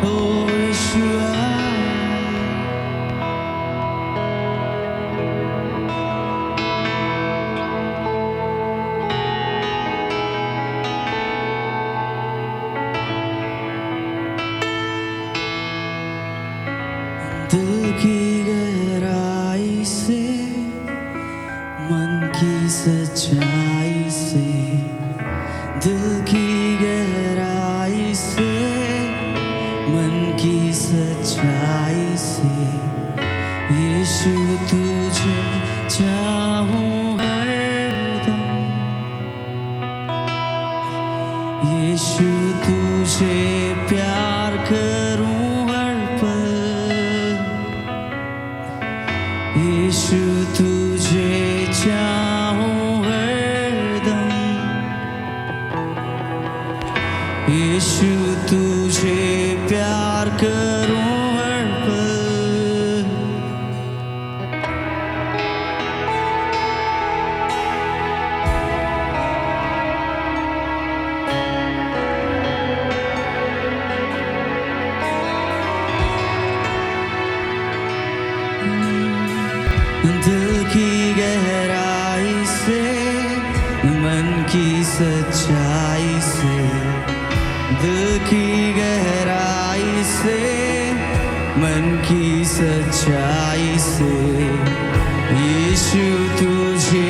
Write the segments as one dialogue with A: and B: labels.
A: ओ यीशुआ दिल की गहराई से मन की सच्चाई से दिल की गहराई से मन की सच्चाई से यीशु तुझे चाहूं हरदम यीशु तुझे प्यार करूं हर पल यीशु तुझे चाहूं हरदम यीशु तुझे प्यार करूं हर पल दिल की गहराई से मन की सच्चाई से दिल की गहराई से मन की सच्चाई से यीशु तुझे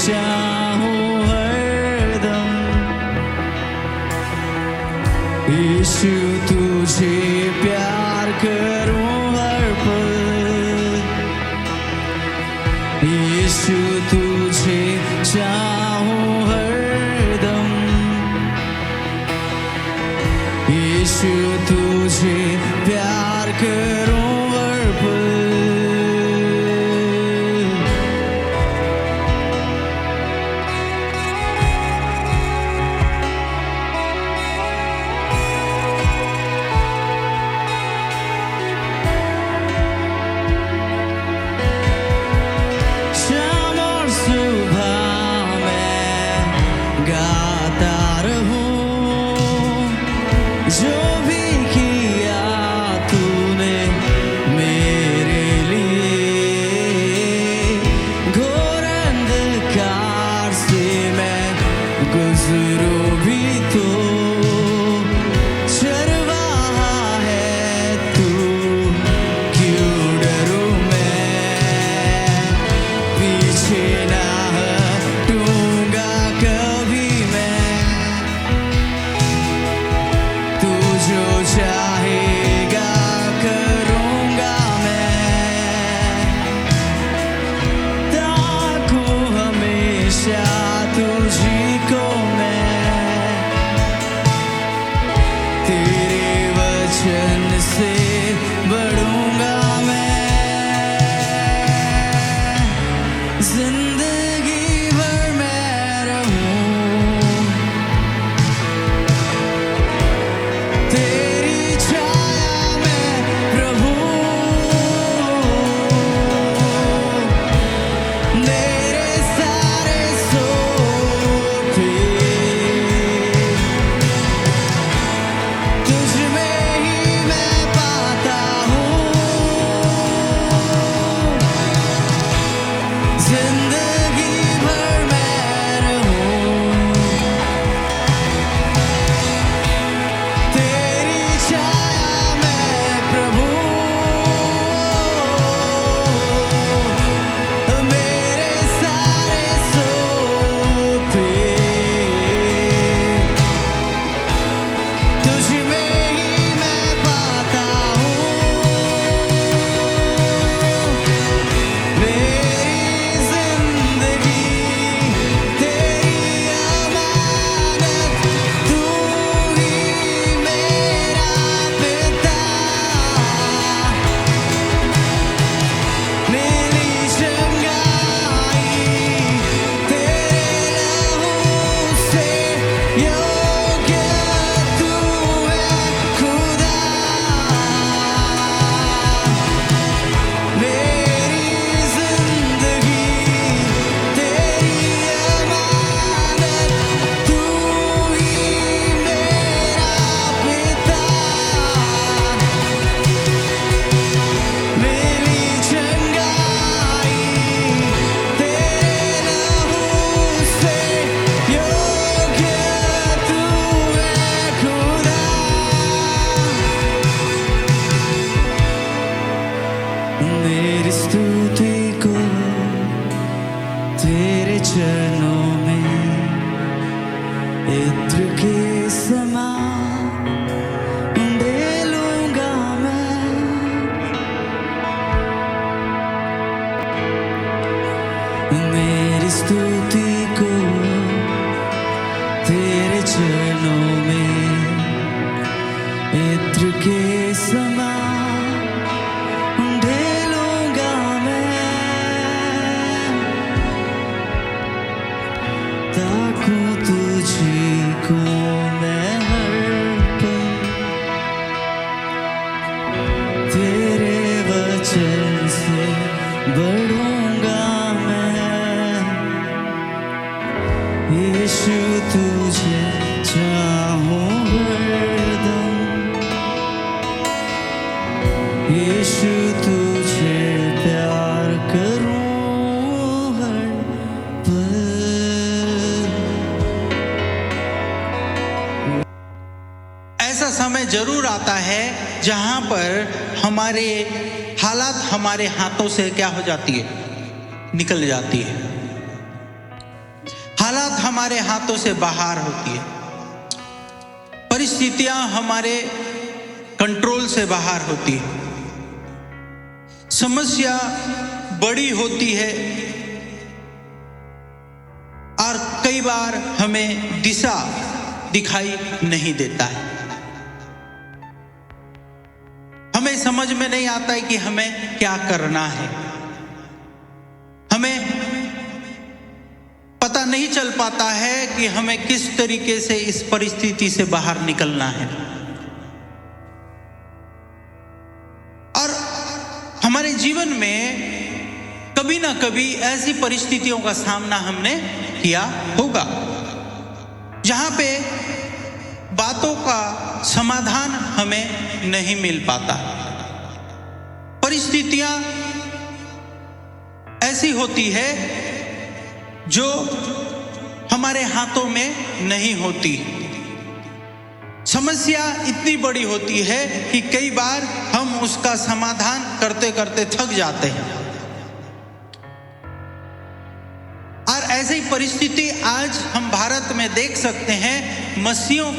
A: चाहूं हरदम यीशु तुझे प्यार करूं हर पल यीशु तुझे चाहूं हरदम यीशु तुझे प्यार करूं हर पल शाम और सुबह मैं गाता रहूं जो भी किया तूने मेरे लिए घोर अंधकार से मैं गुजरूं भी तो चरवाहा है तू क्यों डरूं मैं पीछे ना हटूंगा कभी मैं तू जो चाहेगा करूंगा मैं ताकूं हमेशा तुझी को मैं इत्र के समान ढेलूंगा मैं, मेरी स्तुति को तेरे चरणों में इत्र के समान ढेलूंगा मैं, ताकूं तुझी को मैं हर पल, तेरे वचन से बढ़ूंगा मैं, यीशु तुझे चाहूं हरदम, यीशु तुझे प्यार करूं हर पल।
B: ऐसा समय जरूर आता है जहां पर हमारे हालात हमारे हाथों से क्या हो जाती है, निकल जाती है। हालात हमारे हाथों से बाहर होती है, परिस्थितियां हमारे कंट्रोल से बाहर होती है, समस्या बड़ी होती है और कई बार हमें दिशा दिखाई नहीं देता है। हमें समझ में नहीं आता है कि हमें क्या करना है, हमें पता नहीं चल पाता है कि हमें किस तरीके से इस परिस्थिति से बाहर निकलना है। और हमारे जीवन में कभी ना कभी ऐसी परिस्थितियों का सामना हमने किया होगा जहां पे बातों का समाधान हमें नहीं मिल पाता। परिस्थितियां ऐसी होती है जो हमारे हाथों में नहीं होती। समस्या इतनी बड़ी होती है कि कई बार हम उसका समाधान करते करते थक जाते हैं। और ऐसी परिस्थिति आज हम भारत में देख सकते हैं। मसीहों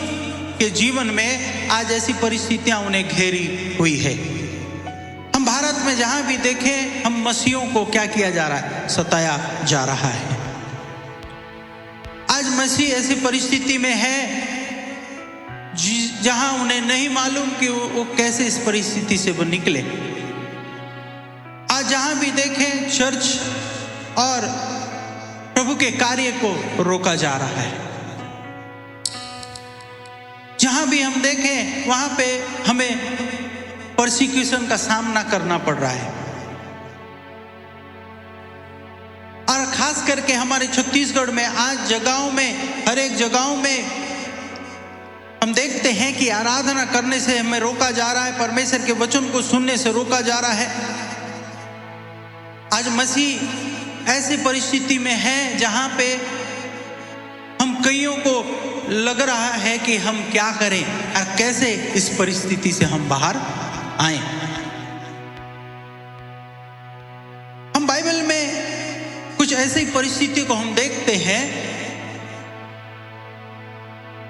B: के जीवन में आज ऐसी परिस्थितियां उन्हें घेरी हुई है। हम भारत में जहां भी देखें, हम मसीहों को क्या किया जा रहा है, सताया जा रहा है। आज मसीह ऐसी परिस्थिति में है जहां उन्हें नहीं मालूम कि वो कैसे इस परिस्थिति से वो निकले। आज जहां भी देखें, चर्च और प्रभु के कार्य को रोका जा रहा है। जहां भी हम देखें वहां पे हमें परसिक्यूशन का सामना करना पड़ रहा है। और खास करके हमारे छत्तीसगढ़ में आज जगहों में, हर एक जगहों में हम देखते हैं कि आराधना करने से हमें रोका जा रहा है, परमेश्वर के वचन को सुनने से रोका जा रहा है। आज मसीह ऐसी परिस्थिति में है जहां पे हम कईयों को लग रहा है कि हम क्या करें और कैसे इस परिस्थिति से हम बाहर आए। हम बाइबल में कुछ ऐसी परिस्थिति को हम देखते हैं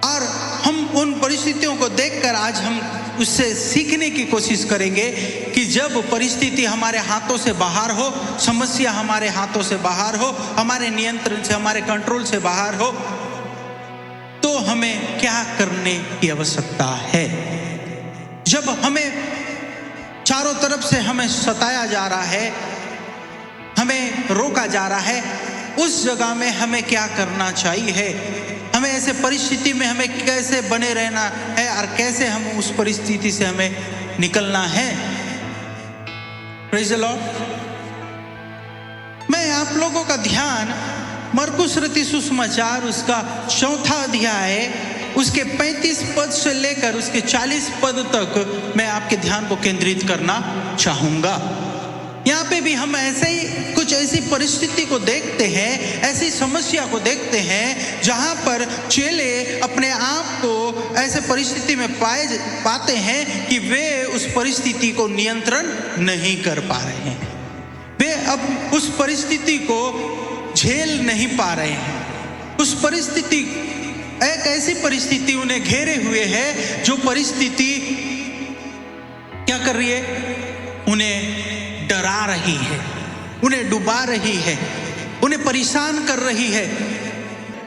B: और हम उन परिस्थितियों को देखकर आज हम उससे सीखने की कोशिश करेंगे कि जब परिस्थिति हमारे हाथों से बाहर हो, समस्या हमारे हाथों से बाहर हो, हमारे नियंत्रण से, हमारे कंट्रोल से बाहर हो, तो हमें क्या करने की आवश्यकता है। जब हमें चारों तरफ से हमें सताया जा रहा है, हमें रोका जा रहा है, उस जगह में हमें क्या करना चाहिए, हमें ऐसे परिस्थिति में हमें कैसे बने रहना है और कैसे हम उस परिस्थिति से हमें निकलना है। Praise the Lord. मैं आप लोगों का ध्यान मरकुस रचित सुसमाचार उसका 4 अध्याय उसके 35 पद से लेकर उसके 40 पद तक मैं आपके ध्यान को केंद्रित करना चाहूंगा। यहाँ पे भी हम ऐसे ही कुछ ऐसी परिस्थिति को देखते हैं, ऐसी समस्या को देखते हैं जहाँ पर चेले अपने आप को ऐसे परिस्थिति में पाते हैं कि वे उस परिस्थिति को नियंत्रण नहीं कर पा रहे हैं। वे अब उस परिस्थिति को झेल नहीं पा रहे हैं। उस परिस्थिति एक ऐसी परिस्थिति उन्हें घेरे हुए है जो परिस्थिति क्या कर रही है, उन्हें डरा रही है, उन्हें डुबा रही है, उन्हें परेशान कर रही है।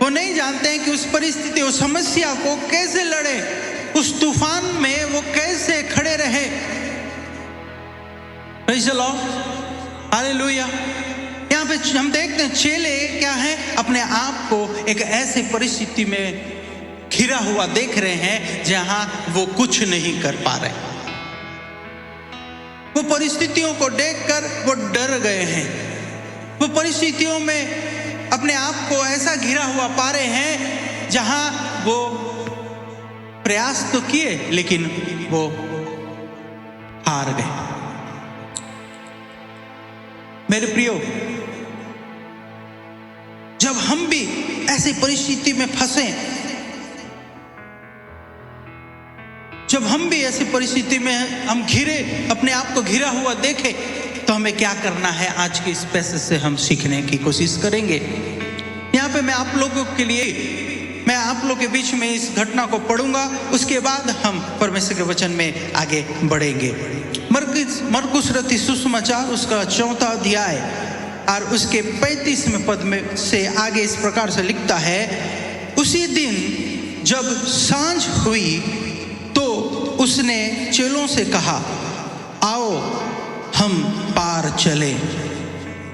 B: वो नहीं जानते हैं कि उस परिस्थिति, उस समस्या को कैसे लड़े, उस तूफान में वो कैसे खड़े रहे। Praise the Lord, hallelujah. यहाँ पे हम देखते हैं चेले क्या है, अपने आप को एक ऐसी परिस्थिति में घिरा हुआ देख रहे हैं जहां वो कुछ नहीं कर पा रहे। वो परिस्थितियों को देखकर वो डर गए हैं। वो परिस्थितियों में अपने आप को ऐसा घिरा हुआ पा रहे हैं जहां वो प्रयास तो किए लेकिन वो हार गए। मेरे प्रियो, जब हम भी ऐसी परिस्थिति में फंसे, जब हम भी ऐसी परिस्थिति में हम घिरे, अपने आप को घिरा हुआ देखें, तो हमें क्या करना है, आज के इस पैसे से हम सीखने की कोशिश करेंगे। यहाँ पे मैं आप लोगों के लिए, मैं आप लोगों के बीच में इस घटना को पढ़ूंगा, उसके बाद हम परमेश्वर के वचन में आगे बढ़ेंगे। मरकुस रचित सुसमाचार उसका 4वां अध्याय और उसके 35वें पद में से आगे इस प्रकार से लिखता है, उसी दिन जब सांझ हुई तो उसने चेलों से कहा, आओ हम पार चले।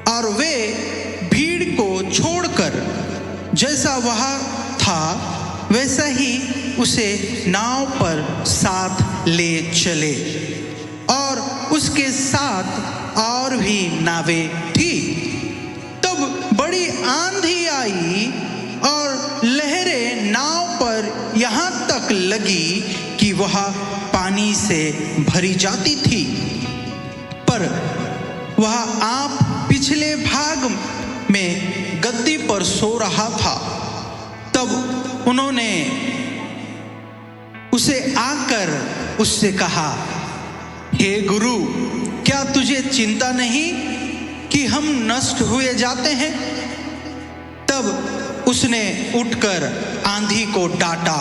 B: और वे भीड़ को छोड़कर जैसा वह था वैसा ही उसे नाव पर साथ ले चले, और उसके साथ और भी नावें थी। तब बड़ी आंधी आई और लहरें नाव पर यहाँ तक लगी कि वह पानी से भरी जाती थी, पर वह आप पिछले भाग में गद्दी पर सो रहा था। तब उन्होंने उसे आकर उससे कहा, हे गुरु, क्या तुझे चिंता नहीं कि हम नष्ट हुए जाते हैं? तब उसने उठकर आंधी को डांटा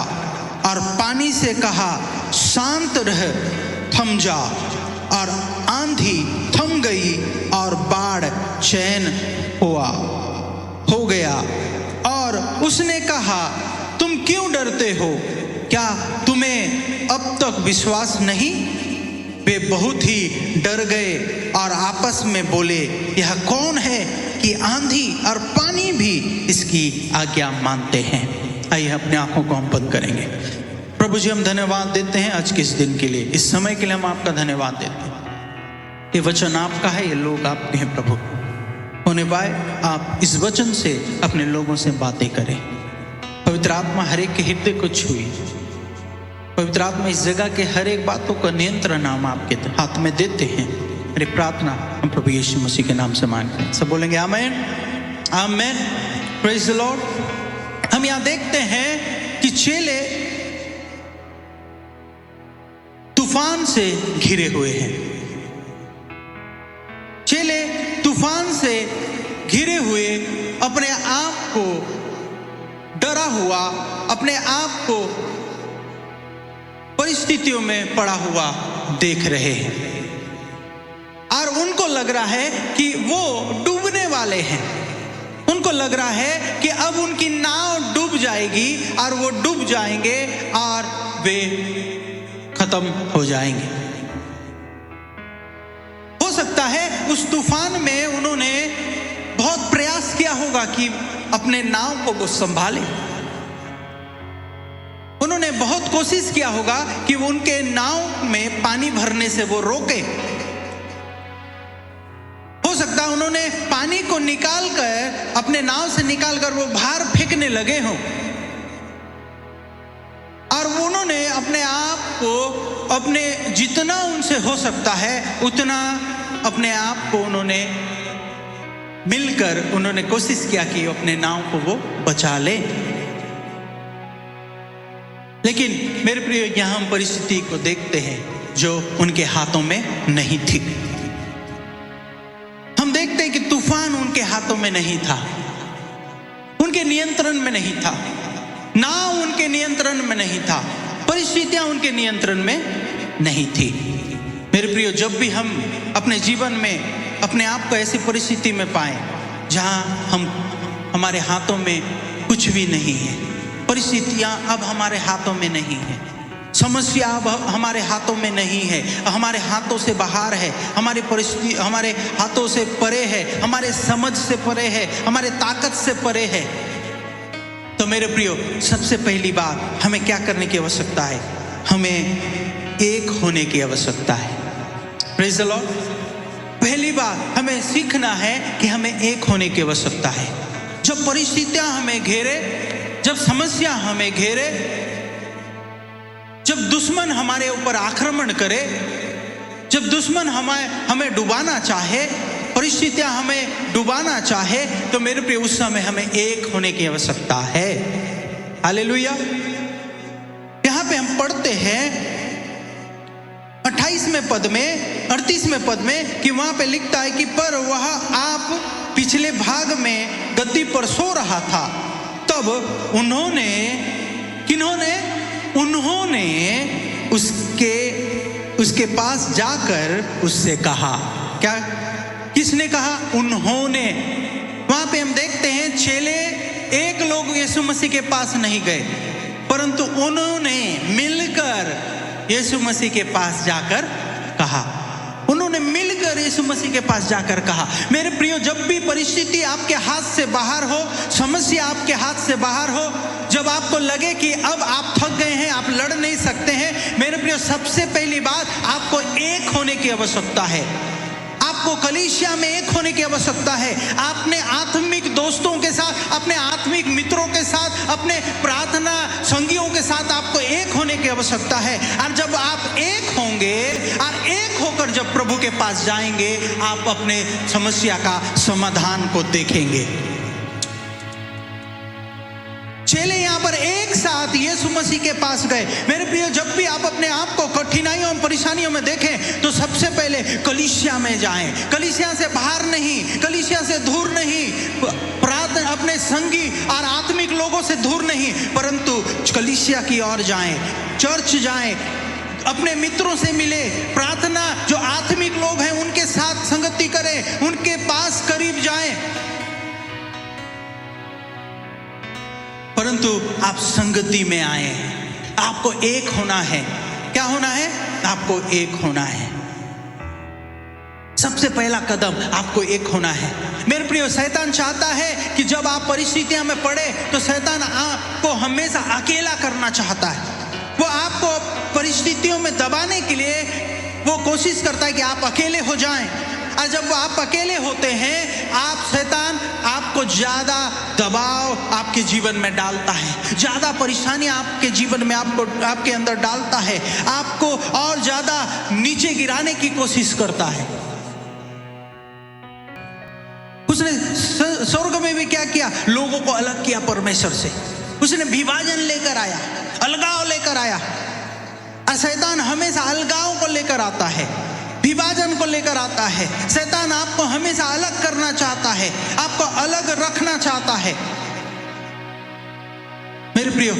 B: और पानी से कहा, शांत रह, थम जा। और आंधी थम गई और बाढ़ चैन हो गया। और उसने कहा, तुम क्यों डरते हो? क्या तुम्हें अब तक विश्वास नहीं? वे बहुत ही डर गए और आपस में बोले, यह कौन है कि आंधी और पानी भी इसकी आज्ञा मानते हैं। आइए अपने आंखों को हम बंद करेंगे। प्रभु जी, हम धन्यवाद देते हैं आज के इस दिन के लिए, इस समय के लिए हम आपका धन्यवाद देते हैं। ये वचन आपका है, ये लोग आपके हैं प्रभु। होने पाए आप इस वचन से अपने लोगों से बातें करें। पवित्र आत्मा हर एक के हृदय को छुई। पवित्र आत्मा इस जगह के हर एक बातों का नियंत्रण हम आपके हाथ में देते हैं। मेरी प्रार्थना हम प्रभु यीशु मसीह के नाम से मांगते हैं। सब बोलेंगे आमेन, आमेन, प्रेज द लॉर्ड। हम यहाँ देखते हैं कि चेले तूफान से घिरे हुए हैं। चेले तूफान से घिरे हुए अपने आप को डरा हुआ, अपने आप को परिस्थितियों में पड़ा हुआ देख रहे हैं और उनको लग रहा है कि वो डूबने वाले हैं। उनको लग रहा है कि अब उनकी नाव डूब जाएगी और वो डूब जाएंगे और वे खत्म हो जाएंगे। हो सकता है उस तूफान में उन्होंने बहुत प्रयास किया होगा कि अपने नाव को वो संभाले। उन्होंने बहुत कोशिश किया होगा कि वो उनके नाव में पानी भरने से वो रोके। हो सकता है उन्होंने पानी को निकालकर, अपने नाव से निकालकर वो बाहर फेंकने लगे हों और उन्होंने अपने आप को, अपने जितना उनसे हो सकता है उतना अपने आप को उन्होंने मिलकर उन्होंने कोशिश किया कि अपने नाव को वो बचा ले। लेकिन मेरे प्रिय, यहां हम परिस्थिति को देखते हैं जो उनके हाथों में नहीं थी। हम देखते हैं कि तूफान उनके हाथों में नहीं था, उनके नियंत्रण में नहीं था। ना उनके नियंत्रण में नहीं था, परिस्थितियां उनके नियंत्रण में नहीं थी। मेरे प्रियो, जब भी हम अपने जीवन में अपने आप को ऐसी परिस्थिति में पाएं जहां हमारे हाथों में कुछ भी नहीं है, परिस्थितियां अब हमारे हाथों में नहीं है, समस्या अब हमारे हाथों में नहीं है, हमारे हाथों से बाहर है, हमारी परिस्थिति हमारे हाथों से परे है, हमारे समझ से परे है, हमारे ताकत से परे है, तो मेरे प्रियो, सबसे पहली बात हमें क्या करने की आवश्यकता है? हमें एक होने की आवश्यकता है। Praise the Lord. पहली बात हमें सीखना है कि हमें एक होने की आवश्यकता है। जब परिस्थितियां हमें घेरे, जब समस्या हमें घेरे, जब दुश्मन हमारे ऊपर आक्रमण करे, जब दुश्मन हमें डुबाना चाहे, परिस्थितियां हमें डुबाना चाहे, तो मेरे प्रिय उस समय हमें एक होने की आवश्यकता है। हालेलुया। यहां पे हम पढ़ते हैं 28वें पद में, 38वें पद में कि वहां पे लिखता है कि पर वह आप पिछले भाग में गद्दी पर सो रहा था, तब उन्होंने उसके पास जाकर उससे कहा। क्या किसने कहा? उन्होंने। वहां पे हम देखते हैं चेले एक लोग यीशु मसीह के पास नहीं गए, परंतु उन्होंने मिलकर यीशु मसीह के पास जाकर कहा। उन्होंने मिलकर यीशु मसीह के पास जाकर कहा। मेरे प्रियो, जब भी परिस्थिति आपके हाथ से बाहर हो, समस्या आपके हाथ से बाहर हो, जब आपको लगे कि अब आप थक गए हैं, आप लड़ नहीं सकते हैं, मेरे प्रियो, सबसे पहली बात आपको एक होने की आवश्यकता है। आपको कलीसिया में एक होने की आवश्यकता है। अपने आत्मिक दोस्तों के साथ, अपने आत्मिक मित्रों के साथ, अपने प्रार्थना संगियों के साथ आपको एक होने की आवश्यकता है। और जब आप एक होंगे और एक होकर जब प्रभु के पास जाएंगे, आप अपने समस्या का समाधान को देखेंगे। चेले यहाँ पर एक साथ यीशु मसीह के पास गए। मेरे प्रियो, जब भी आप अपने आप को कठिनाइयों और परेशानियों में देखें, तो सबसे पहले कलीसिया में जाएं। कलीसिया से बाहर नहीं, कलीसिया से दूर नहीं, प्रार्थना अपने संगी और आत्मिक लोगों से दूर नहीं, परंतु कलीसिया की ओर जाएं, चर्च जाएं, अपने मित्रों से मिले, प्रार्थना जो आत्मिक लोग हैं उनके साथ संगति करें, उनके पास करीब जाएं। परंतु आप संगति में आए, आपको एक होना है। क्या होना है? आपको एक होना है। सबसे पहला कदम आपको एक होना है। मेरे प्रियो, शैतान चाहता है कि जब आप परिस्थितियों में पड़े तो शैतान आपको हमेशा अकेला करना चाहता है। वो आपको परिस्थितियों में दबाने के लिए वो कोशिश करता है कि आप अकेले हो जाएं। और जब आप अकेले होते हैं, शैतान आपको ज्यादा दबाव आपके जीवन में डालता है, ज्यादा परेशानियां आपके जीवन में आपके अंदर डालता है, आपको और ज्यादा नीचे गिराने की कोशिश करता है। उसने स्वर्ग में भी क्या किया? लोगों को अलग किया परमेश्वर से। उसने विभाजन लेकर आया, अलगाव लेकर आया। और शैतान हमेशा अलगाव को लेकर आता है, विभाजन को लेकर आता है। शैतान आपको हमेशा अलग करना चाहता है, आपको अलग रखना चाहता है। मेरे प्रियो,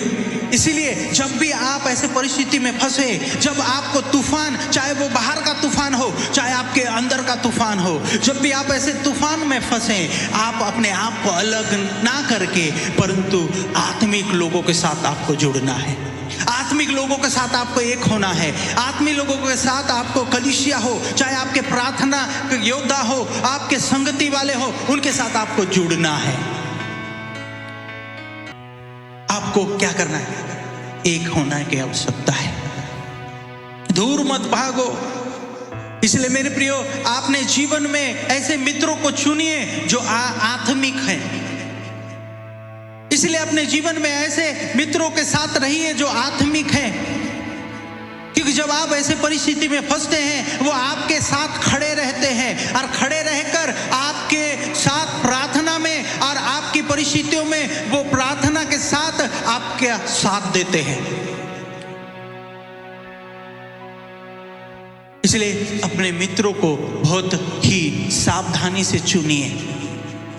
B: इसीलिए जब भी आप ऐसे परिस्थिति में फंसे, जब आपको तूफान, चाहे वो बाहर का तूफान हो, चाहे आपके अंदर का तूफान हो, जब भी आप ऐसे तूफान में फंसे, आप अपने आप को अलग ना करके, परंतु आत्मिक लोगों के साथ आपको जुड़ना है। आत्मिक लोगों के साथ आपको एक होना है। आत्मिक लोगों के साथ आपको कलीसिया हो, चाहे आपके प्रार्थना योद्धा हो, आपके संगति वाले हो, उनके साथ आपको जुड़ना है। आपको क्या करना है? एक होना की आवश्यकता है। दूर मत भागो। इसलिए मेरे प्रियो, आपने जीवन में ऐसे मित्रों को चुनिए जो आत्मिक हैं। इसलिए अपने जीवन में ऐसे मित्रों के साथ रहिए जो आत्मिक हैं, क्योंकि जब आप ऐसे परिस्थिति में फंसते हैं, वो आपके साथ खड़े रहते हैं और खड़े रहकर आपके साथ प्रार्थना में और आपकी परिस्थितियों में वो प्रार्थना के साथ आपके साथ देते हैं। इसलिए अपने मित्रों को बहुत ही सावधानी से चुनिए,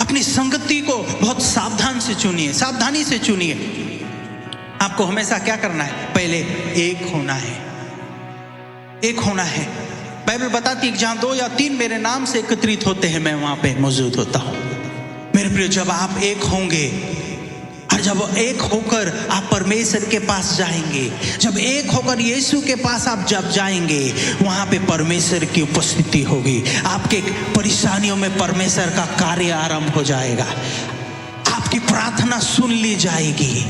B: अपनी संगति को बहुत सावधानी से चुनिए। आपको हमेशा क्या करना है? पहले एक होना है, एक होना है। बाइबल बताती है कि जहां 2 या 3 मेरे नाम से एकत्रित होते हैं, मैं वहां पे मौजूद होता हूं। मेरे प्रिय, जब आप एक होंगे और जब एक होकर आप परमेश्वर के पास जाएंगे, जब एक होकर यीशु के पास आप जब जाएंगे, वहां पे परमेश्वर की उपस्थिति होगी। आपके परेशानियों में परमेश्वर का कार्य आरंभ हो जाएगा। आपकी प्रार्थना सुन ली जाएगी।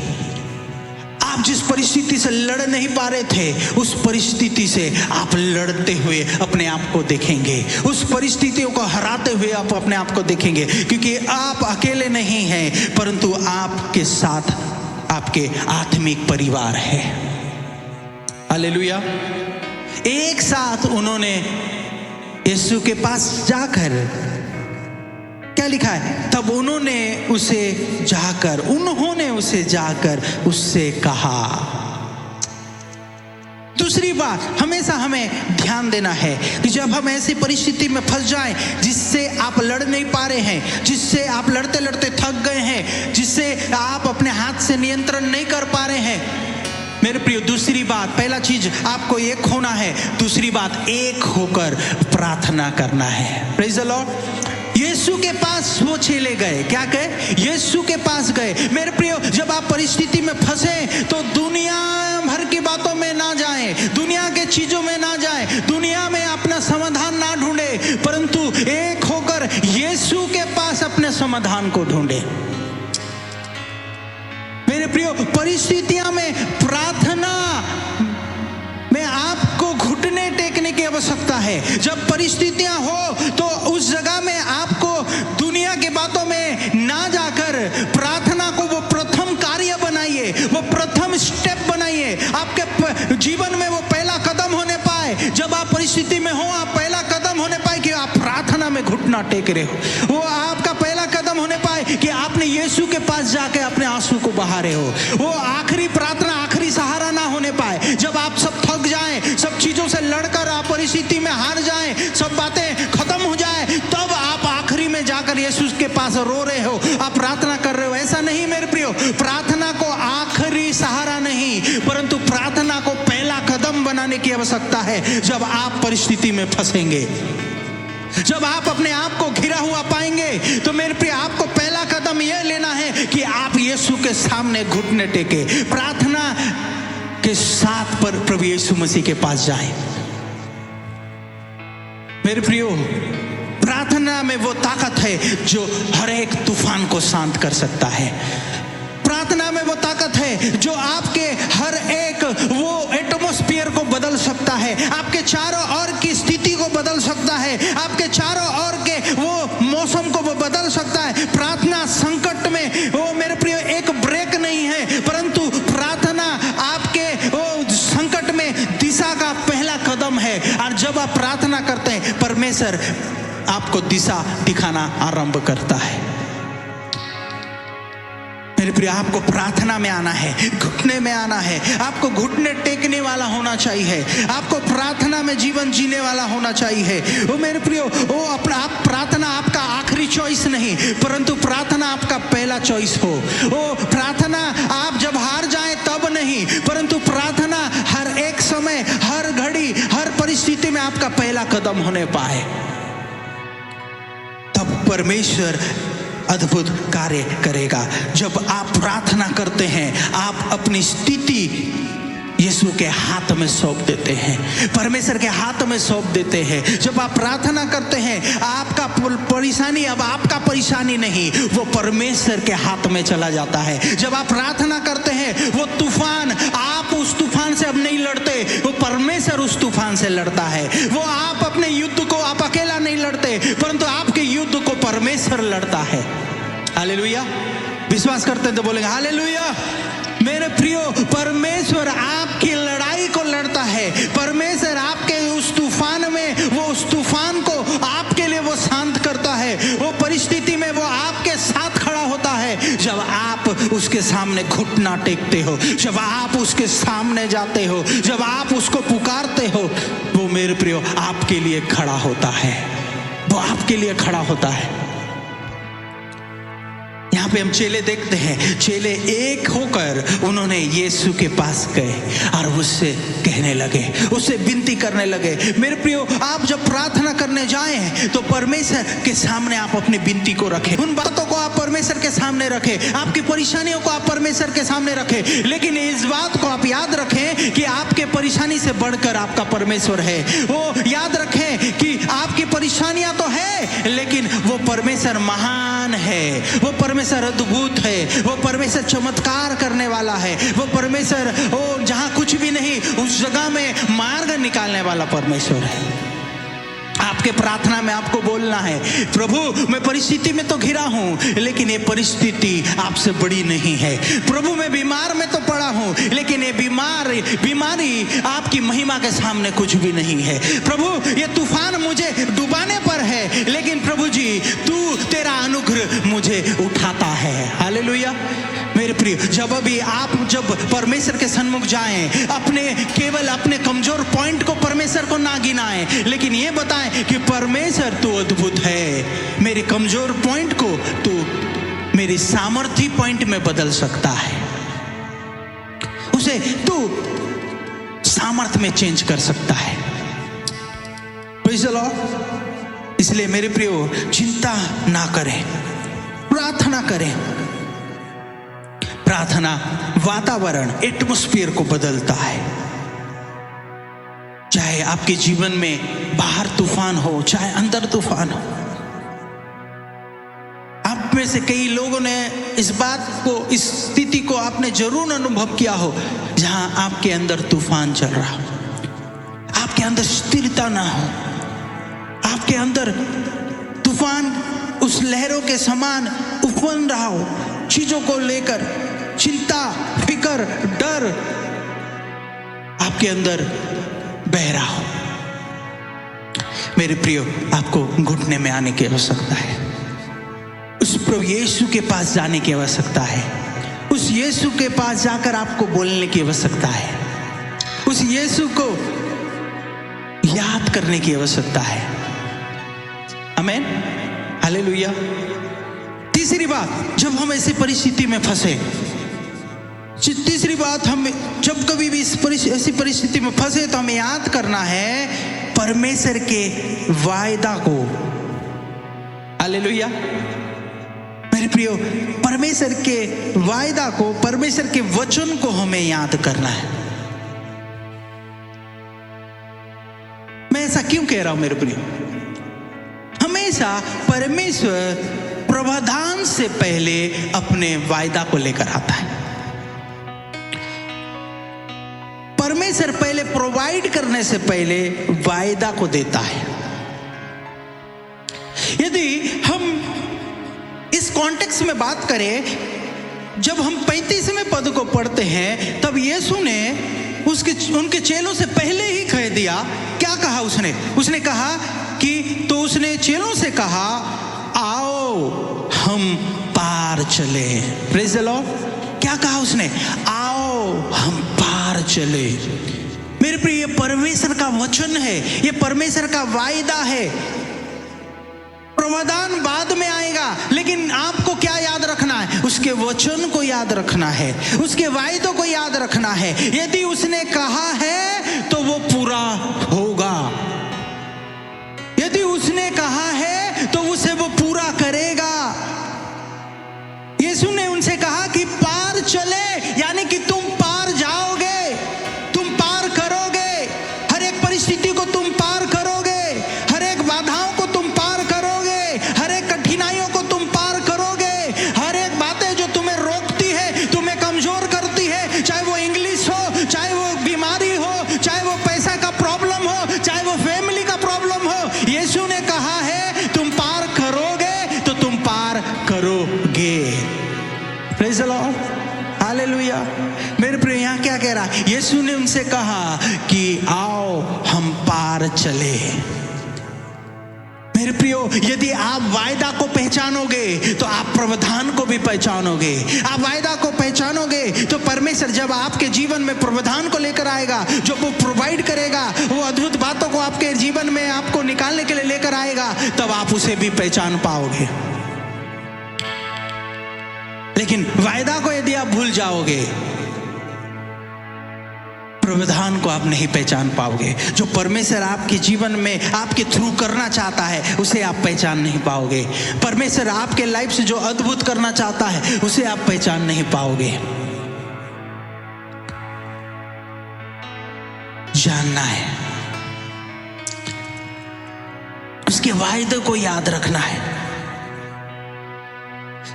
B: आप जिस परिस्थिति से लड़ नहीं पा रहे थे, उस परिस्थिति से आप लड़ते हुए अपने आप को देखेंगे। उस परिस्थितियों को हराते हुए आप अपने आप को देखेंगे, क्योंकि आप अकेले नहीं हैं, परंतु आपके साथ आपके आत्मिक परिवार है। हालेलुया। एक साथ उन्होंने यीशु के पास जाकर, क्या लिखा है? तब उन्होंने उसे जाकर उससे कहा। दूसरी बात हमेशा हमें ध्यान देना है कि जब हम ऐसी परिस्थिति में फंस जाएं जिससे आप लड़ नहीं पा रहे हैं, जिससे आप लड़ते लड़ते थक गए हैं, जिससे आप अपने हाथ से नियंत्रण नहीं कर पा रहे हैं, मेरे प्रिय, दूसरी बात, पहला चीज आपको एक होना है। दूसरी बात, एक होकर प्रार्थना करना है। Praise the Lord. यीशु के पास वो चले गए, क्या कहे? यीशु के पास गए। मेरे प्रियो, जब आप परिस्थिति में फंसे तो दुनिया भर की बातों में ना जाएं, दुनिया के चीजों में ना जाएं, दुनिया में अपना समाधान ना ढूंढे, परंतु एक होकर यीशु के पास अपने समाधान को ढूंढे। मेरे प्रियो, परिस्थितियां में प्रार्थना में आपको घुटने टेकने की आवश्यकता है। जब परिस्थितियां हो तो उस जगह में आपको दुनिया की बातों में ना जाकर प्रार्थना को वो प्रथम कार्य बनाइए, वो प्रथम स्टेप बनाइए। आपके जीवन में वो पहला कदम होने पाए। जब आप परिस्थिति में हो, आप पहला कदम होने पाए कि आप प्रार्थना में घुटना टेक रहे हो। वो आपका पहला कदम होने पाए कि आपने यीशु के पास जाके अपने आंसू को बहा रहे हो। वो आखिरी प्रार्थना, आखिरी सहारा ना होने पाए। जब आप सब थक जाएं, सब चीजों से लड़कर आप परिस्थिति में हार जाएं, सब बातें खत्म हो जाए, तब आप आखिरी में जाकर यीशु के पास रो रहे हो, आप प्रार्थना कर रहे हो। ऐसा नहीं मेरे प्रियो। प्रार्थना को आखिरी सहारा नहीं, परंतु प्रार्थना को पहला कदम बनाने की आवश्यकता है। जब आप परिस्थिति में फंसेंगे, जब आप अपने आप को घिरा हुआ पाएंगे, तो मेरे प्रिय, आपको पहला कदम यह लेना है कि आप यीशु के सामने घुटने टेके, प्रार्थना के साथ पर प्रभु यीशु मसीह के पास जाएं। मेरे प्रियो, प्रार्थना में वो ताकत है जो हर एक तूफान को शांत कर सकता है। प्रार्थना में वो ताकत है जो आपके हर एक वो एटमॉस्फेयर को बदल सकता है, आपके चारों ओर की स्थिति को बदल सकता है, आपके चारों ओर के वो मौसम को वो बदल सकता है। प्रार्थना संकट में वो मेरे प्रिय एक ब्रेक नहीं है, परंतु प्रार्थना आपके वो संकट में दिशा का पहला कदम है। और जब आप प्रार्थना करते हैं, परमेश्वर आपको दिशा दिखाना आरंभ करता है। मेरे प्रिय, आपको प्रार्थना में आना है, घुटने में आना है, आपको घुटने टेकने वाला होना चाहिए, आपको प्रार्थना में जीवन जीने वाला होना चाहिए। वो मेरे प्रियो, वो अपना आप प्रार्थना आपका आखिरी चॉइस नहीं, परंतु प्रार्थना आपका पहला चॉइस हो। वो प्रार्थना आप जब हार जाएं तब नहीं, परंतु प्रार्थना हर एक समय, हर घड़ी, हर परिस्थिति में आपका पहला कदम होने पाए, तब परमेश्वर अद्भुत कार्य करेगा। जब आप प्रार्थना करते हैं, आप अपनी स्थिति यीशु के हाथ में सौंप देते हैं, परमेश्वर के हाथ में सौंप देते हैं। जब आप प्रार्थना करते हैं, आपका परेशानी अब आपका परेशानी नहीं, वो परमेश्वर के हाथ में चला जाता है। जब आप प्रार्थना करते हैं, वो तूफान, आप उस तूफान से अब नहीं लड़ते, वो परमेश्वर उस तूफान से लड़ता है। वो आप अपने युद्ध को आप अकेला नहीं लड़ते, परंतु आपके युद्ध को परमेश्वर लड़ता है। हालेलुया। विश्वास करते हैं तो बोलेंगे हालेलुया। मेरे प्रियो, परमेश्वर आपकी लड़ाई को लड़ता है। परमेश्वर आपके उस तूफान में, वो उस तूफान को आपके लिए वो शांत करता है। वो परिस्थिति में वो आपके साथ खड़ा होता है। जब आप उसके सामने घुटना टेकते हो, जब आप उसके सामने जाते हो, जब आप उसको पुकारते हो, वो मेरे प्रियो आपके लिए खड़ा होता है। वो आपके लिए खड़ा होता है। यहाँ पे हम चेले देखते हैं, चेले एक होकर उन्होंने यीशु के पास गए और उससे कहने लगे, उससे विनती करने लगे। मेरे प्रियो, आप जब प्रार्थना करने जाएं तो परमेश्वर के सामने आप अपनी विनती को रखें, उन बातों को आप परमेश्वर के सामने रखें, आपकी परेशानियों को आप परमेश्वर के सामने रखें। लेकिन इस बात को आप याद रखें कि आपके परेशानी से बढ़कर आपका परमेश्वर है। वो याद रखें कि आपकी परेशानियां तो है, लेकिन वो परमेश्वर महान है, वो परमेश्वर अद्भुत है, वो परमेश्वर चमत्कार करने वाला है, वो परमेश्वर वो जहां कुछ भी नहीं उस जगह में मार्ग निकालने वाला परमेश्वर है। आपके प्रार्थना में आपको बोलना है, प्रभु मैं परिस्थिति में तो घिरा हूं, लेकिन ये परिस्थिति आपसे बड़ी नहीं है। प्रभु मैं बीमार में तो पड़ा हूं, लेकिन ये बीमारी आपकी महिमा के सामने कुछ भी नहीं है। प्रभु ये तूफान मुझे डुबाने पर है, लेकिन प्रभु जी तेरा अनुग्रह मुझे उठाता है। हालेलुया। मेरे प्रिय, जब परमेश्वर के सन्मुख जाएं, केवल अपने कमजोर पॉइंट को परमेश्वर को ना गिनाएं, लेकिन ये बताएं कि परमेश्वर तू अद्भुत है। मेरे कमजोर पॉइंट को तू मेरी सामर्थ्य पॉइंट में बदल सकता है, उसे तू सामर्थ्य में चेंज कर सकता है। Praise the Lord. इसलिए मेरे प्रियो, चिंता ना करें, प्रार्थना करें। प्रार्थना वातावरण, एटमॉस्फेयर को बदलता है। चाहे आपके जीवन में बाहर तूफान हो, चाहे अंदर तूफान हो। आप में से कई लोगों ने इस स्थिति को आपने जरूर अनुभव किया हो, जहां आपके अंदर तूफान चल रहा हो, आपके अंदर स्थिरता ना हो, आपके अंदर तूफान उस लहरों के समान उफन रहा हो, चीजों को लेकर चिंता, फिकर, डर आपके अंदर बह रहा हो। मेरे प्रियो, आपको घुटने में आने की आवश्यकता है, उस प्रभु यीशु के पास जाने की आवश्यकता है, उस यीशु के पास जाकर आपको बोलने की आवश्यकता है, उस यीशु को याद करने की आवश्यकता है। आमीन, हालेलुया। तीसरी बात, जब हम ऐसी परिस्थिति में फंसे, तीसरी बात, हम जब कभी भी ऐसी परिस्थिति में फंसे तो हमें याद करना है परमेश्वर के वायदा को। हालेलुया। मेरे प्रियो, परमेश्वर के वायदा को, परमेश्वर के वचन को हमें याद करना है। मैं ऐसा क्यों कह रहा हूं मेरे प्रियो? हमेशा परमेश्वर प्रावधान से पहले अपने वायदा को लेकर आता है। परमेश्वर पहले प्रोवाइड करने से पहले वायदा को देता है। यदि हम इस कॉन्टेक्स्ट में बात करें, जब हम 35वें पद को पढ़ते हैं, तब यीशु ने उनके चेलों से पहले ही कह दिया। क्या कहा उसने कहा कि, तो उसने चेलों से कहा, आओ हम पार चले। Praise the Lord. क्या कहा उसने? आओ हम पार चले। मेरे प्रिय, ये परमेश्वर का वचन है, ये परमेश्वर का वायदा है। प्रावधान बाद में आएगा, लेकिन आपको क्या याद रखना है? उसके वचन को याद रखना है, उसके वायदों को याद रखना है। यदि उसने कहा है तो वो पूरा होगा। यदि उसने कहा है तो उसे वो पूरा करेगा। यीशु ने उनसे कहा कि पार चले, यानी कि तुम पार जाओगे, तुम पार करोगे, हर एक परिस्थिति को तुम पार करोगे, हर एक बाधाओं को तुम पार करोगे, हर एक कठिनाइयों को तुम पार करोगे, हर एक बातें जो तुम्हें रोकती है, तुम्हें कमजोर करती है, चाहे वो इंग्लिश हो, चाहे वो बीमारी हो, चाहे वो पैसा का प्रॉब्लम हो, चाहे वो फैमिली का प्रॉब्लम हो, यीशु ने कहा है तुम पार करोगे तो तुम पार करोगे। Praise the Lord, hallelujah. मेरे प्रिय, यहाँ क्या कह रहा है? यीशु ने उनसे कहा कि आओ हम पार चले। मेरे प्रियो, यदि आप वायदा को पहचानोगे तो आप प्रावधान को भी पहचानोगे। आप वायदा को पहचानोगे तो परमेश्वर जब आपके जीवन में प्रावधान को लेकर आएगा, जो वो प्रोवाइड करेगा, वो अद्भुत बातों को आपके जीवन में आपको निकालने के लिए लेकर आएगा, तब आप उसे भी पहचान पाओगे। लेकिन वायदा को यदि आप भूल जाओगे, प्रावधान को आप नहीं पहचान पाओगे। जो परमेश्वर आपके जीवन में आपके थ्रू करना चाहता है उसे आप पहचान नहीं पाओगे। परमेश्वर आपके लाइफ से जो अद्भुत करना चाहता है उसे आप पहचान नहीं पाओगे। जानना है, उसके वायदे को याद रखना है।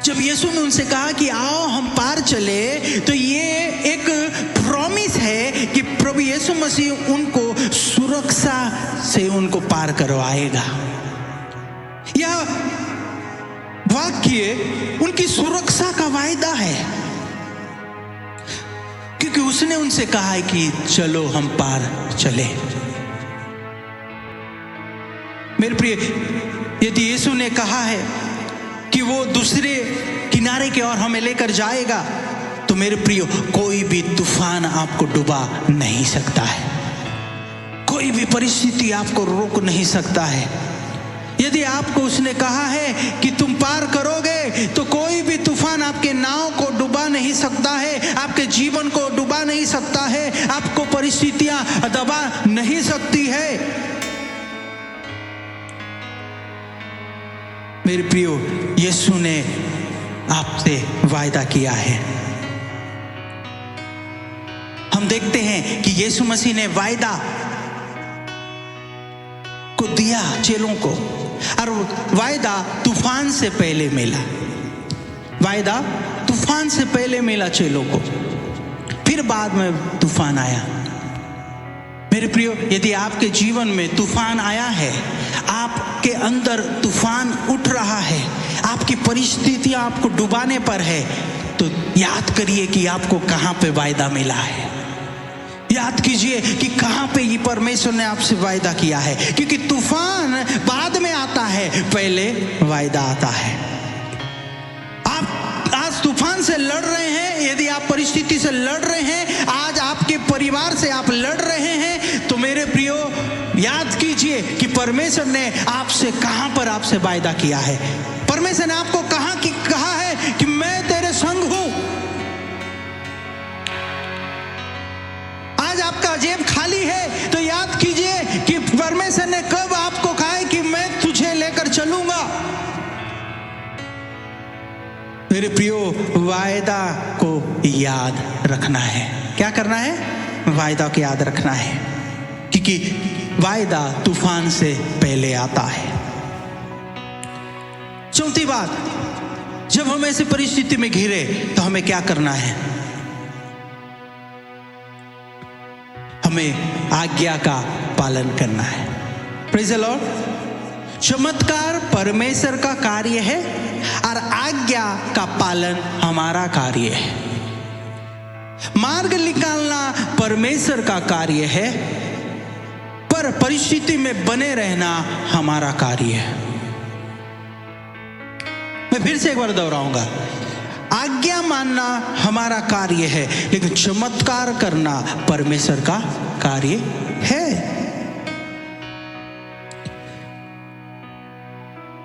B: जब यीशु ने उनसे कहा कि आओ हम पार चले, तो ये एक प्रॉमिस है कि प्रभु यीशु मसीह उनको सुरक्षा से उनको पार करवाएगा। यह वाक्य उनकी सुरक्षा का वायदा है, क्योंकि उसने उनसे कहा है कि चलो हम पार चले। मेरे प्रिय, यदि यीशु ने कहा है कि वो दूसरे किनारे की ओर हमें लेकर जाएगा, तो मेरे प्रियो, कोई भी तूफान आपको डुबा नहीं सकता है। कोई भी परिस्थिति आपको रोक नहीं सकता है। यदि आपको उसने कहा है कि तुम पार करोगे, तो कोई भी तूफान आपके नाव को डुबा नहीं सकता है, आपके जीवन को डुबा नहीं सकता है, आपको परिस्थितियां दबा नहीं सकती है। मेरे प्रियो, यीशु ने आपसे वायदा किया है। हम देखते हैं कि यीशु मसीह ने वायदा को दिया चेलों को, और वायदा तूफान से पहले मिला। वायदा तूफान से पहले मिला चेलों को, फिर बाद में तूफान आया। मेरे प्रियो, यदि आपके जीवन में तूफान आया है, आपके अंदर तूफान उठ रहा है, आपकी परिस्थितियां आपको डुबाने पर है, तो याद करिए कि आपको कहां पे वायदा मिला है। याद कीजिए कि कहां पे ये परमेश्वर ने आपसे वायदा किया है, क्योंकि तूफान बाद में आता है, पहले वायदा आता है। आप आज तूफान से लड़ रहे हैं, यदि आप परिस्थिति से लड़ रहे हैं, आज आपके परिवार से आप लड़ रहे हैं, तो मेरे प्रियो, याद कीजिए कि परमेश्वर ने आपसे कहां पर आपसे वायदा किया है। परमेश्वर ने आपको कहा है कि मैं तेरे संग हूं। आज आपका जेब खाली है, तो याद कीजिए कि परमेश्वर ने कब आपको कहा है कि मैं तुझे लेकर चलूंगा। मेरे प्रियो, वायदा को याद रखना है। क्या करना है? वायदा को याद रखना है, क्योंकि वायदा तूफान से पहले आता है। चौथी बात, जब हम ऐसी परिस्थिति में घिरे तो हमें क्या करना है? हमें आज्ञा का पालन करना है। Praise the Lord. चमत्कार परमेश्वर का कार्य है और आज्ञा का पालन हमारा कार्य है। मार्ग निकालना परमेश्वर का कार्य है, पर परिस्थिति में बने रहना हमारा कार्य है। मैं फिर से एक बार दोहराऊंगा, आज्ञा मानना हमारा कार्य है, लेकिन चमत्कार करना परमेश्वर का कार्य है।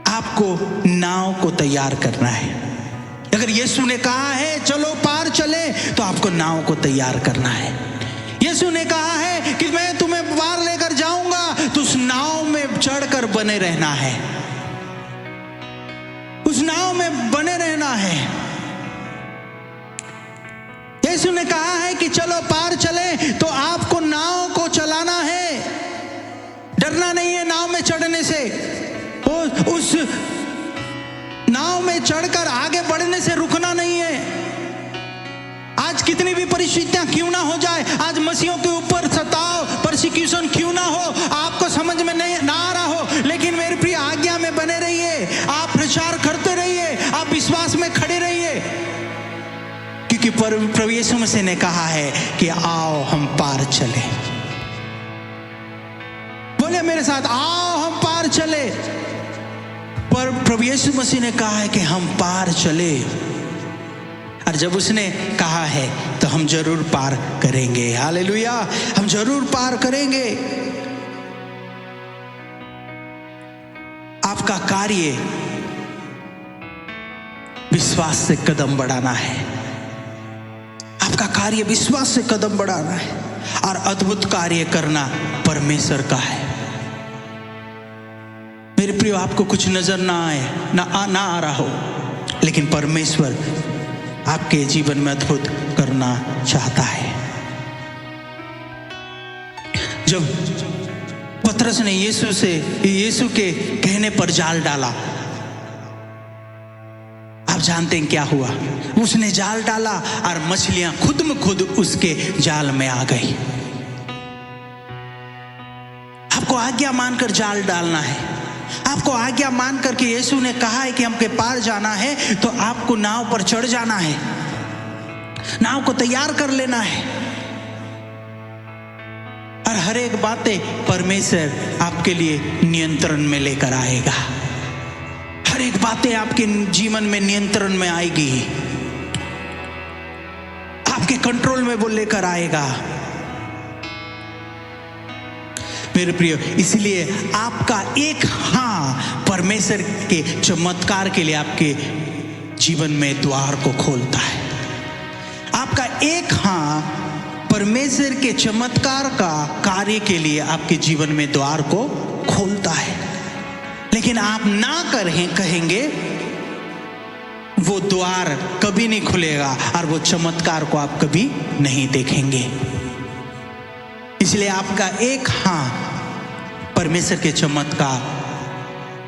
B: आपको नाव को तैयार करना है। अगर यीशु ने कहा है चलो पार चले, तो आपको नाव को तैयार करना है। यीशु ने कहा है कि मैं तुम्हें पार लेकर जाऊंगा, तो उस नाव में चढ़कर बने रहना है, उस नाव में बने रहना है। यीशु ने कहा है कि चलो पार चले, तो आपको नाव को चलाना है। डरना नहीं है नाव में चढ़ने से, उस नाव में चढ़कर आगे बढ़ने से रुकना नहीं है। आज कितनी भी परिस्थितियां क्यों ना हो जाए, आज मसीहों के ऊपर सताव, परसिक्यूशन क्यों ना हो, आपको समझ में नहीं ना आ रहा हो, लेकिन मेरे प्रिय, आज्ञा में बने रहिए। आप प्रचार करते रहिए, आप विश्वास में खड़े रहिए, क्योंकि प्रभु यीशु मसीह ने कहा है कि आओ हम पार चले। बोले मेरे साथ, आओ हम पार चले। पर प्रभु यीशु मसीह ने कहा है कि हम पार चले, और जब उसने कहा है तो हम जरूर पार करेंगे। हालेलुया, हम जरूर पार करेंगे। आपका कार्य विश्वास से कदम बढ़ाना है। आपका कार्य विश्वास से कदम बढ़ाना है और अद्भुत कार्य करना परमेश्वर का है। मेरे प्रियो, आपको कुछ नजर ना आए, ना आ रहा हो, लेकिन परमेश्वर आपके जीवन में अद्भुत करना चाहता है। जब पतरस ने यीशु के कहने पर जाल डाला, आप जानते हैं क्या हुआ? उसने जाल डाला और मछलियां खुद में खुद उसके जाल में आ गई। आपको आज्ञा मानकर जाल डालना है। आपको आज्ञा मानकर के यीशु ने कहा है कि हमके पार जाना है, तो आपको नाव पर चढ़ जाना है, नाव को तैयार कर लेना है। और हर एक बातें परमेश्वर आपके लिए नियंत्रण में लेकर आएगा। हर एक बातें आपके जीवन में नियंत्रण में आएगी, आपके कंट्रोल में वो लेकर आएगा। मेरे प्रियो, इसलिए आपका एक हाँ परमेश्वर के चमत्कार के लिए आपके जीवन में द्वार को खोलता है। आपका एक हाँ परमेश्वर के चमत्कार का कार्य के लिए आपके जीवन में द्वार को खोलता है। लेकिन आप ना कहेंगे, वो द्वार कभी नहीं खुलेगा और वो चमत्कार को आप कभी नहीं देखेंगे। इसलिए आपका एक हाँ परमेश्वर के चमत्कार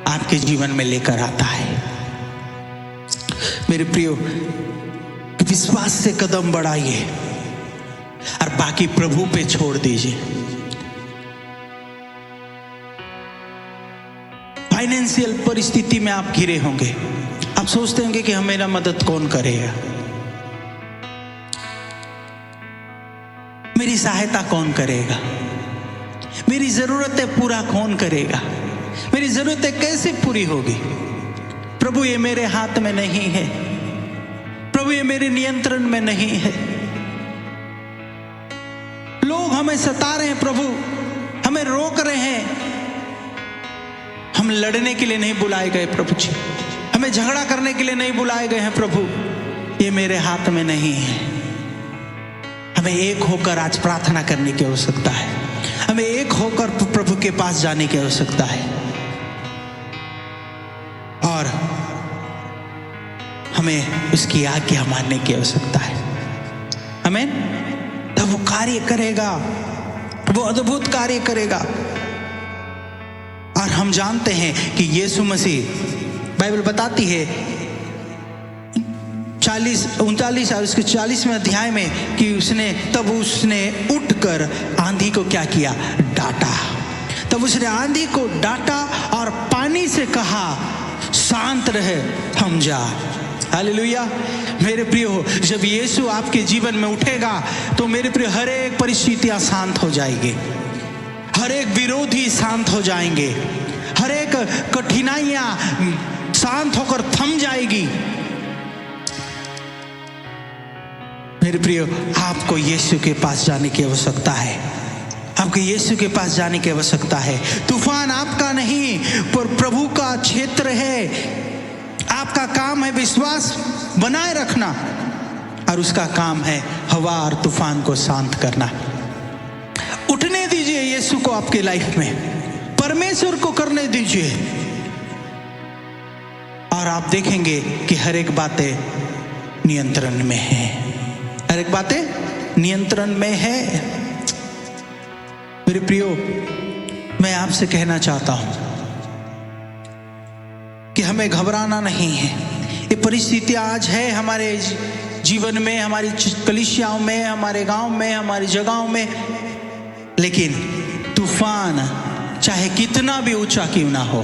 B: आपके जीवन में लेकर आता है। मेरे प्रियो, विश्वास से कदम बढ़ाइए और बाकी प्रभु पे छोड़ दीजिए। फाइनेंशियल परिस्थिति में आप घिरे होंगे, आप सोचते होंगे कि मेरा मदद कौन करेगा, मेरी सहायता कौन करेगा, मेरी जरूरतें पूरा कौन करेगा, मेरी जरूरतें कैसे पूरी होगी। प्रभु, ये मेरे हाथ में नहीं है, प्रभु ये मेरे नियंत्रण में नहीं है। लोग हमें सता रहे हैं प्रभु, हमें रोक रहे हैं। हम लड़ने के लिए नहीं बुलाए गए प्रभु जी, हमें झगड़ा करने के लिए नहीं बुलाए गए हैं प्रभु। ये मेरे हाथ में नहीं है। हमें एक होकर आज प्रार्थना करने की आवश्यकता है। हमें एक होकर प्रभु के पास जाने की आवश्यकता है और हमें उसकी आज्ञा मानने की आवश्यकता है। आमीन। तब वो कार्य करेगा, वो अद्भुत कार्य करेगा। और हम जानते हैं कि यीशु मसीह, बाइबल बताती है 39 और उसके 40वें अध्याय में कि उसने उठकर आंधी को क्या किया? डांटा। तब उसने आंधी को डांटा और पानी से कहा, शांत रहे, थम जा। हालेलुया। मेरे प्रियो, जब यीशु आपके जीवन में उठेगा तो मेरे प्रियो हर एक परिस्थितियां शांत हो जाएगी, हर एक विरोधी शांत हो जाएंगे, हर एक कठिनाइयां शांत होकर थम जाएगी। मेरे प्रियो, आपको यीशु के पास जाने की आवश्यकता है। आपको यीशु के पास जाने की आवश्यकता है। तूफान आपका नहीं पर प्रभु का क्षेत्र है। आपका काम है विश्वास बनाए रखना और उसका काम है हवा और तूफान को शांत करना। उठने दीजिए यीशु को आपके लाइफ में, परमेश्वर को करने दीजिए और आप देखेंगे कि हर एक बातें नियंत्रण में है। हर एक बातें नियंत्रण में है। मेरे प्रियो, मैं आपसे कहना चाहता हूं कि हमें घबराना नहीं है। ये परिस्थितियां आज है हमारे जीवन में, हमारी कलीसियाओं में, हमारे गांव में, हमारी जगहों में, लेकिन तूफान चाहे कितना भी ऊंचा क्यों ना हो,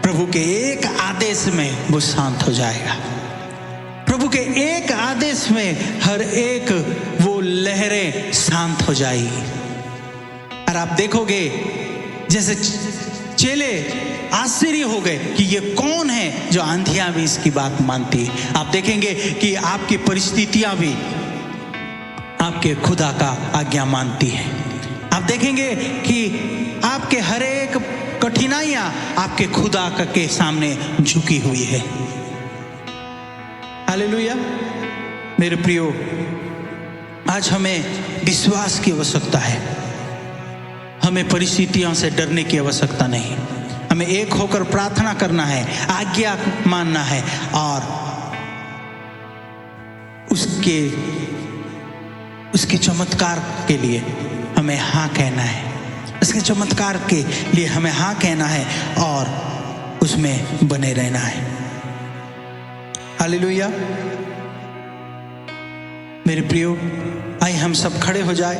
B: प्रभु के एक आदेश में वो शांत हो जाएगा। प्रभु के एक आदेश में हर एक वो लहरें शांत हो जाएगी। और आप देखोगे जैसे चेले आश्चर्य हो गए कि ये कौन है जो आंधियां भी इसकी बात मानती है। आप देखेंगे कि आपकी परिस्थितियां भी आपके खुदा का आज्ञा मानती है। आप देखेंगे कि आपके हर एक कठिनाइयां आपके खुदा के सामने झुकी हुई है। हालेलुया। मेरे प्रियो, आज हमें विश्वास की आवश्यकता है। हमें परिस्थितियों से डरने की आवश्यकता नहीं। हमें एक होकर प्रार्थना करना है, आज्ञा मानना है और उसके चमत्कार के लिए हमें हाँ कहना है। उसके चमत्कार के लिए हमें हाँ कहना है और उसमें बने रहना है। हालेलुया। मेरे प्रियो, आइए हम सब खड़े हो जाए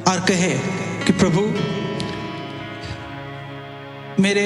B: और कहे कि प्रभु मेरे